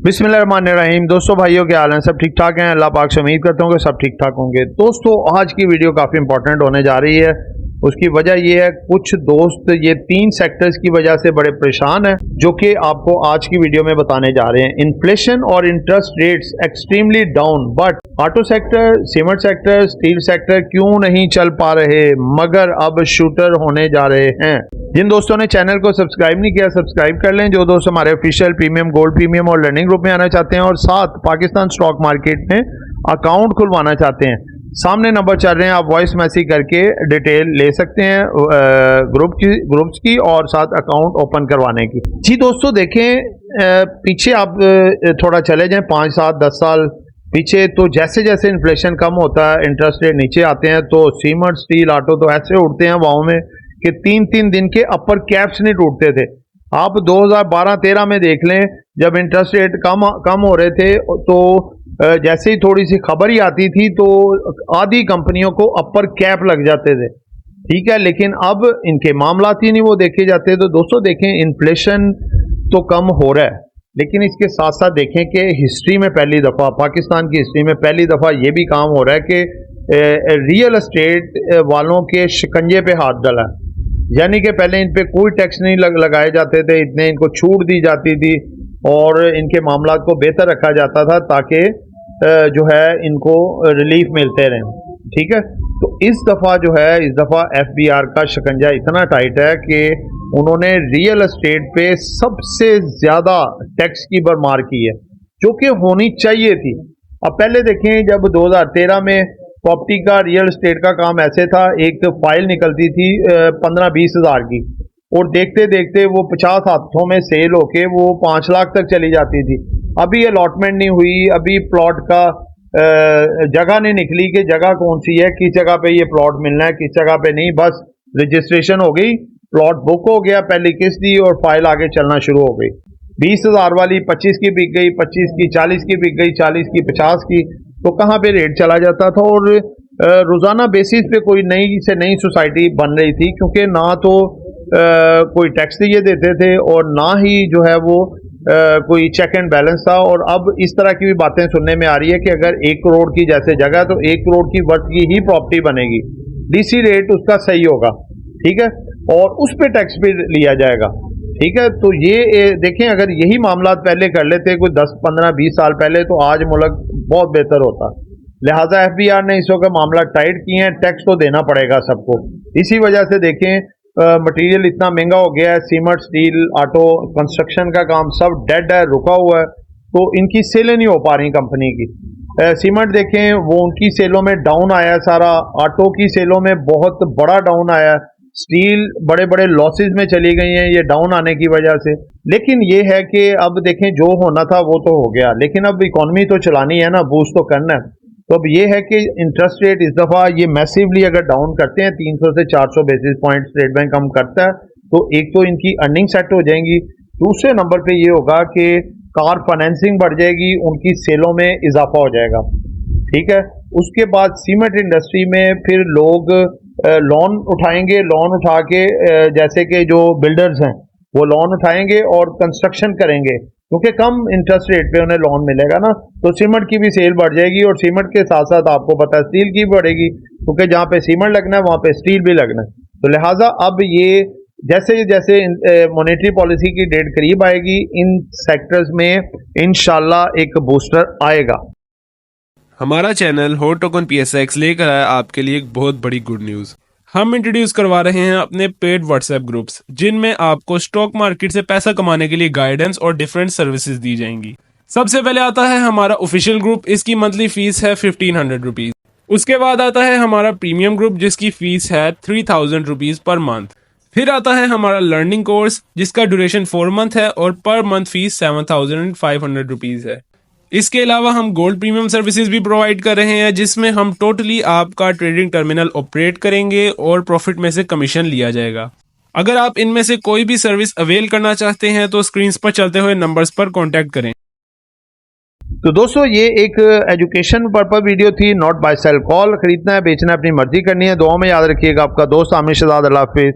बिस्मिल्लाहिर्रहमानिर्रहीम। दोस्तों भाइयों क्या हाल हैं? सब ठीक ठाक हैं? अल्लाह पाक से उम्मीद करता हूँ कि सब ठीक ठाक होंगे। दोस्तों आज की वीडियो काफ़ी इंपॉर्टेंट होने जा रही है। उसकी वजह ये है, कुछ दोस्त ये 3 सेक्टर्स की वजह से बड़े परेशान हैं, जो कि आपको आज की वीडियो में बताने जा रहे हैं। इन्फ्लेशन और interest rates extremely down, but auto sector, cement sector, steel sector क्यों नहीं चल पा रहे, मगर अब शूटर होने जा रहे हैं। जिन दोस्तों ने चैनल को सब्सक्राइब नहीं किया, सब्सक्राइब कर लें। जो दोस्त हमारे ऑफिशियल प्रीमियम, गोल्ड प्रीमियम और लर्निंग ग्रुप में आना चाहते हैं और साथ पाकिस्तान स्टॉक मार्केट में अकाउंट खुलवाना चाहते हैं, सामने नंबर चल रहे हैं, आप वॉइस मैसेज करके डिटेल ले सकते हैं ग्रुप्स की और साथ अकाउंट ओपन करवाने की। जी दोस्तों देखें, पीछे आप थोड़ा चले जाएं 5, 7, 10 साल पीछे, तो जैसे जैसे इन्फ्लेशन कम होता है, इंटरेस्ट रेट नीचे आते हैं, तो सीमेंट, स्टील, ऑटो तो ऐसे उड़ते हैं हवाओं में कि 3-3 दिन के अपर कैप्स नहीं टूटते थे। आप 2012-13 में देख लें, जब इंटरेस्ट रेट कम हो रहे थे, तो जैसे ही थोड़ी सी खबर ही आती थी तो आधी कंपनियों को अपर कैप लग जाते थे। ठीक है, लेकिन अब इनके मामलात ही नहीं वो देखे जाते। तो दोस्तों देखें, इन्फ्लेशन तो कम हो रहा है, लेकिन इसके साथ साथ देखें कि हिस्ट्री में पहली दफ़ा, पाकिस्तान की हिस्ट्री में पहली दफ़ा ये भी काम हो रहा है कि रियल एस्टेट वालों के शिकंजे पे हाथ डाला है। यानी कि पहले इन पे कोई टैक्स नहीं लगाए जाते थे, इतने इनको छूट दी जाती थी और इनके मामलात को बेहतर रखा जाता था ताकि जो है इनको रिलीफ मिलते रहे। ठीक है, तो इस दफ़ा जो है, इस दफ़ा FBR का शिकंजा इतना टाइट है कि उन्होंने रियल एस्टेट पे सबसे ज़्यादा टैक्स की भरमार की है, जो कि होनी चाहिए थी। अब पहले देखें, जब 2013 में प्रॉपर्टी का, रियल एस्टेट का काम ऐसे था, एक फाइल निकलती थी 15-20 हज़ार की, और देखते देखते वो 50 हाथों में सेल होके वो 5 लाख तक चली जाती थी। अभी अलॉटमेंट नहीं हुई, अभी प्लॉट का जगह नहीं निकली कि जगह कौन सी है, किस जगह पे ये प्लॉट मिलना है, किस जगह पे नहीं। बस रजिस्ट्रेशन हो गई, प्लॉट बुक हो गया, पहली किस्त दी और फाइल आगे चलना शुरू हो गई। 20 हज़ार वाली 25 की बिक गई, 25 की 40 की बिक गई, 40 की 50 की। तो कहाँ पे रेट चला जाता था, और रोज़ाना बेसिस पे कोई नई से नई सोसाइटी बन रही थी, क्योंकि ना तो कोई टैक्स ये देते थे और ना ही जो है वो कोई चेक एंड बैलेंस था। और अब इस तरह की भी बातें सुनने में आ रही है कि अगर 1 करोड़ की जैसे जगह, तो 1 करोड़ की वर्थ की ही प्रॉपर्टी बनेगी, DC रेट उसका सही होगा। ठीक है, और उस पे टैक्स भी लिया जाएगा। ठीक है, तो ये देखें, अगर यही मामला पहले कर लेते कोई 10, 15, 20 साल पहले, तो आज मुल्क बहुत बेहतर होता। लिहाजा FBR ने इस वक्त मामला टाइट किए हैं, टैक्स तो देना पड़ेगा सबको। इसी वजह से देखें, मटेरियल इतना महंगा हो गया है, सीमेंट, स्टील, ऑटो, कंस्ट्रक्शन का काम सब डेड है, रुका हुआ है, तो इनकी सेलें नहीं हो पा रही कंपनी की। सीमेंट देखें, वो उनकी सेलों में डाउन आया है सारा, ऑटो की सेलों में बहुत बड़ा डाउन आया है, स्टील बड़े बड़े लॉसेस में चली गई हैं ये डाउन आने की वजह से। लेकिन ये है कि अब देखें, जो होना था वो तो हो गया, लेकिन अब इकॉनमी तो चलानी है ना, बूस्ट तो करना है। तो अब ये है कि इंटरेस्ट रेट इस दफ़ा ये मैसिवली अगर डाउन करते हैं, 300 से 400 बेसिस पॉइंट स्टेट बैंक कम करता है, तो एक तो इनकी अर्निंग सेट हो जाएंगी, दूसरे नंबर पे ये होगा कि कार फाइनेंसिंग बढ़ जाएगी, उनकी सेलों में इजाफा हो जाएगा। ठीक है, उसके बाद सीमेंट इंडस्ट्री में फिर लोग लोन उठाएंगे, लोन उठा के जैसे कि जो बिल्डर्स हैं वो लोन उठाएंगे और कंस्ट्रक्शन करेंगे, क्योंकि कम इंटरेस्ट रेट पे उन्हें लोन मिलेगा ना, तो सीमेंट की भी सेल बढ़ जाएगी। और सीमेंट के साथ साथ आपको पता है स्टील की बढ़ेगी, क्योंकि जहाँ पे सीमेंट लगना है वहाँ पे स्टील भी लगना है। तो लिहाजा अब ये जैसे जैसे मॉनेटरी पॉलिसी की डेट करीब आएगी, इन सेक्टर्स में इंशाल्लाह एक बूस्टर आएगा। हमारा चैनल हॉट टोकन PSX लेकर आया आपके लिए एक बहुत बड़ी गुड न्यूज़। हम इंट्रोड्यूस करवा रहे हैं अपने पेड व्हाट्सएप ग्रुप्स, जिनमें आपको स्टॉक मार्केट से पैसा कमाने के लिए गाइडेंस और डिफरेंट सर्विसेज दी जाएंगी। सबसे पहले आता है हमारा ऑफिशियल ग्रुप, इसकी मंथली फीस है 1500 रुपीज़। उसके बाद आता है हमारा प्रीमियम ग्रुप, जिसकी फीस है 3000 रुपीज़ पर मंथ। फिर आता है हमारा लर्निंग कोर्स, जिसका ड्यूरेशन 4 मंथ है और पर मंथ फीस 7500 रुपीज़ है। इसके अलावा हम गोल्ड प्रीमियम सर्विसेज भी प्रोवाइड कर रहे हैं, जिसमें हम टोटली आपका ट्रेडिंग टर्मिनल ऑपरेट करेंगे और प्रॉफिट में से कमीशन लिया जाएगा। अगर आप इनमें से कोई भी सर्विस अवेल करना चाहते हैं तो स्क्रीन पर चलते हुए नंबर्स पर कॉन्टैक्ट करें। तो दोस्तों ये एक एजुकेशन पर्पज वीडियो थी, नॉट बाय सेल कॉल। खरीदना है, बेचना है, अपनी मर्जी करनी है। दुआ में याद रखिएगा। आपका दोस्त आमिर शहजाद। अल्लाह हाफिज़।